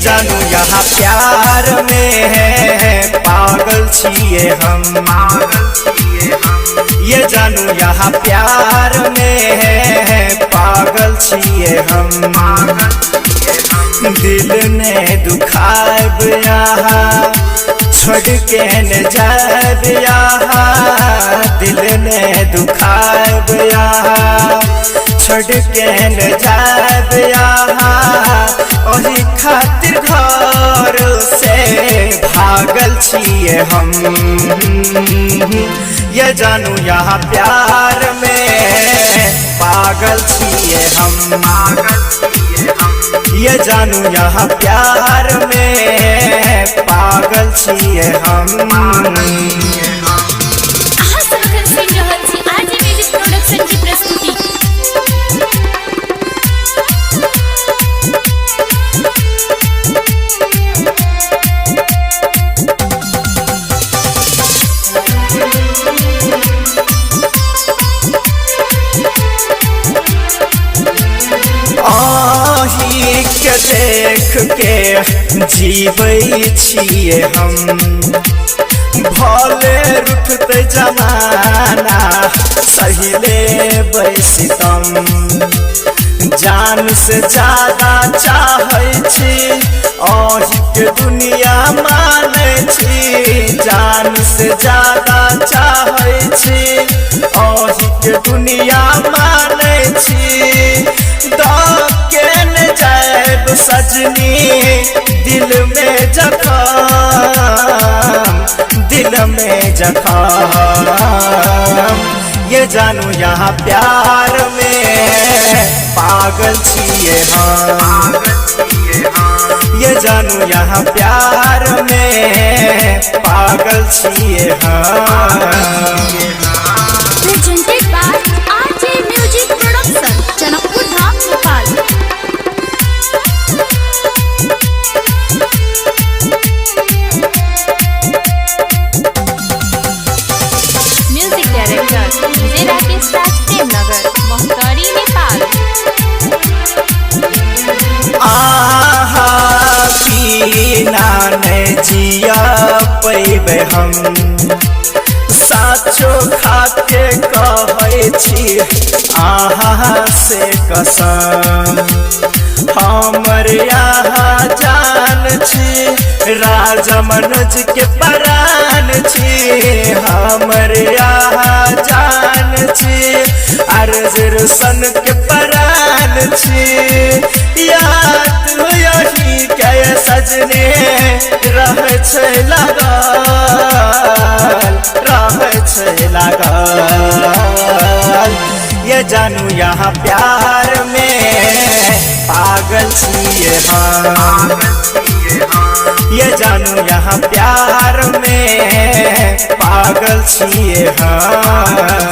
जानू यहाँ प्यार में है पागल छिए हम। ये जानू यहाँ प्यार में है पागल छिए हम। दिल ने दुखाब यहाँ छोड़ के न जाब यहाँ। दिल ने दुखाब यहाँ छोड़ के न जाब यहाँ। ओही खातिर घर से भागल छिए हम। ये जानू यहाँ प्यार में पागल छिए हम। ये जानू यहाँ प्यार में पागल छिए हम। प्रोडक्शन की प्रस्तुति। के देख के जीवै छिए हम। भले रुठते जमाना सहिले बैसितम। जान से ज्यादा चाहै छी अहि के दुनिया मानै छी। जान से ज्यादा चाहै छी अहि के दुनिया मानै छी। सजनी दिल में जखम, दिल में जखम। ये जानू यहाँ प्यार में पागल छिए हम। ये जानू यहाँ प्यार में पागल छिए हम। Presented by RJ music production, Janakpur Dham, Nepal. Mahottari Nepal. आहा पीना नहीं जिया पैबे हम। साचो खाके कहै छी आहा से कसम। हमर यहाँ जान छी राजा मनोज के प्राण छी। हमर यहाँ जान छी अर्जुन के प्राण छी। याद यही के सजने रह छै लागल। ये जानू यहाँ प्यार में पागल छिए हम। ये जानू यहाँ प्यार में पागल छिए हम।